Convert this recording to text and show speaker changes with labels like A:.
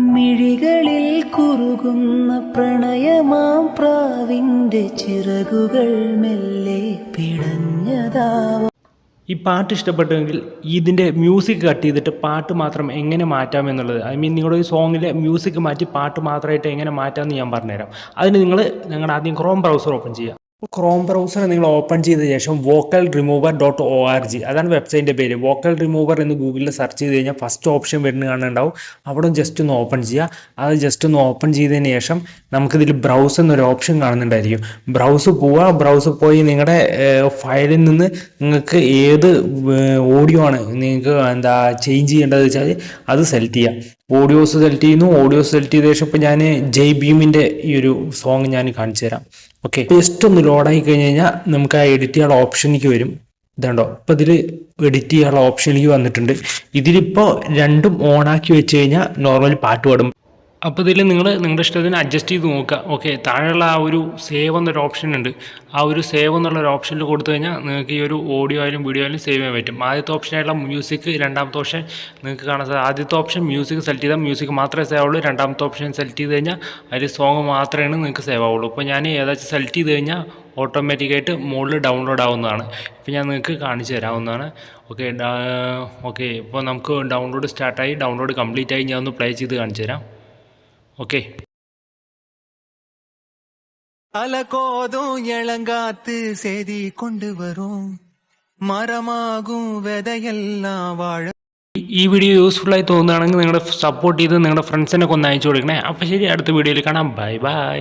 A: മിഴികളിൽ കുറുകുന്ന പ്രണയമാം പ്രാവിൻ്റെ ചിറകുകൾ മെല്ലെ പിടഞ്ഞതാവാം.
B: ഈ പാട്ട് ഇഷ്ടപ്പെട്ടെങ്കിൽ ഇതിൻ്റെ മ്യൂസിക് കട്ട് ചെയ്തിട്ട് പാട്ട് മാത്രം എങ്ങനെ മാറ്റാമെന്നുള്ളത്, ഐ മീൻ നിങ്ങളുടെ ഈ സോങ്ങിലെ മ്യൂസിക് മാറ്റി പാട്ട് മാത്രമായിട്ട് എങ്ങനെ മാറ്റാമെന്ന് ഞാൻ പറഞ്ഞുതരാം. അതിന് നിങ്ങളുടെ ആദ്യം ക്രോം ബ്രൗസർ ഓപ്പൺ ചെയ്യുക. ക്രോം ബ്രൗസർ നിങ്ങൾ ഓപ്പൺ ചെയ്ത ശേഷം vocalremover.org അതാണ് വെബ്സൈറ്റിൻ്റെ പേര്. വോക്കൽ റിമൂവർ എന്ന് ഗൂഗിളിൽ സെർച്ച് ചെയ്ത് കഴിഞ്ഞാൽ ഫസ്റ്റ് ഓപ്ഷൻ വരുന്ന കാണുന്നുണ്ടാവും. അവിടെ ജസ്റ്റ് ഒന്ന് ഓപ്പൺ ചെയ്യുക. അത് ജസ്റ്റ് ഒന്ന് ഓപ്പൺ ചെയ്തതിന് ശേഷം നമുക്കിതിൽ ബ്രൗസ് എന്നൊരു ഓപ്ഷൻ കാണുന്നുണ്ടായിരിക്കും. ബ്രൗസ് പോവുക. ബ്രൗസ് പോയി നിങ്ങളുടെ ഫയലിൽ നിന്ന് നിങ്ങൾക്ക് ഏത് ഓഡിയോ ആണ് നിങ്ങൾക്ക് ചേഞ്ച് ചെയ്യേണ്ടത് വെച്ചാൽ അത് സെലക്ട് ചെയ്യുക. ഓഡിയോസ് സെലക്ട് ചെയ്യുന്നു. ഓഡിയോസ് സെലക്ട് ചെയ്ത ശേഷം ഇപ്പോൾ ഞാൻ ജയ് ഭീമിൻ്റെ ഈ ഒരു സോങ് ഞാൻ കാണിച്ചു തരാം. ഓക്കെ, ജസ്റ്റ് ഒന്ന് ലോഡായി കഴിഞ്ഞ് കഴിഞ്ഞാൽ നമുക്ക് ആ എഡിറ്റ് ചെയ്യാനുള്ള ഓപ്ഷനിലേക്ക് വരും. ഇതുണ്ടോ, ഇപ്പോൾ ഇതിൽ എഡിറ്റ് ചെയ്യാനുള്ള ഓപ്ഷനിലേക്ക് വന്നിട്ടുണ്ട്. ഇതിലിപ്പോൾ രണ്ടും ഓണാക്കി വെച്ച് കഴിഞ്ഞാൽ നോർമലി പാട്ട് പാടും. അപ്പോൾ ഇതിൽ നിങ്ങളുടെ ഇഷ്ടത്തിന് അഡ്ജസ്റ്റ് ചെയ്ത് നോക്കുക. ഓക്കെ, താഴെയുള്ള ആ ഒരു സേവ് എന്നൊരു ഓപ്ഷൻ ഉണ്ട്. ആ ഒരു സേവ് എന്നുള്ളൊരു ഓപ്ഷനിൽ കൊടുത്തു കഴിഞ്ഞാൽ നിങ്ങൾക്ക് ഈ ഒരു ഓഡിയോ ആയാലും വീഡിയോ ആയാലും സേവ് ചെയ്യാൻ പറ്റും. ആദ്യത്തെ ഓപ്ഷനായിട്ടുള്ള മ്യൂസിക്, രണ്ടാമത്തെ ഓപ്ഷൻ നിങ്ങൾക്ക് കാണാൻ സാധിക്കും. ആദ്യത്തെ ഓപ്ഷൻ മ്യൂസിക് സെലക്ട് ചെയ്താൽ മ്യൂസിക് മാത്രമേ സേവ് ആവുള്ളൂ. രണ്ടാമത്തെ ഓപ്ഷൻ സെലക്ട് ചെയ്ത് കഴിഞ്ഞാൽ അതിൽ സോങ് മാത്രമേ നിങ്ങൾക്ക് സേവ് ആവുള്ളൂ. ഇപ്പോൾ ഞാൻ ഏതാச்சுം സെലക്ട് ചെയ്ത് കഴിഞ്ഞാൽ ഓട്ടോമാറ്റിക്കായിട്ട് മുകളിൽ ഡൗൺലോഡ് ആവുന്നതാണ്. ഇപ്പോൾ ഞാൻ നിങ്ങൾക്ക് കാണിച്ചു തരാവുന്നതാണ്. ഓക്കെ, ഇപ്പോൾ നമുക്ക് ഡൗൺലോഡ് സ്റ്റാർട്ടായി, ഡൗൺലോഡ് കംപ്ലീറ്റ് ആയി. ഞാൻ ഒന്ന് പ്ലേ ചെയ്ത് കാണിച്ചു തരാം. ഓക്കെ,
C: அலகோதும் இளங்காத்து செய்தி கொண்டு வரும் மரமாகும் விதையெல்லாம் வாழ.
B: ഈ വീഡിയോ യൂസ്ഫുള്ളായി തോന്നുകയാണെങ്കിൽ നിങ്ങളുടെ സപ്പോർട്ട് ചെയ്ത് നിങ്ങളുടെ ഫ്രണ്ട്സിനൊക്കെ ഒന്ന് അയച്ചു കൊടുക്കണേ. അപ്പോൾ ശരി, അടുത്ത വീഡിയോയിൽ കാണാം. Bye bye.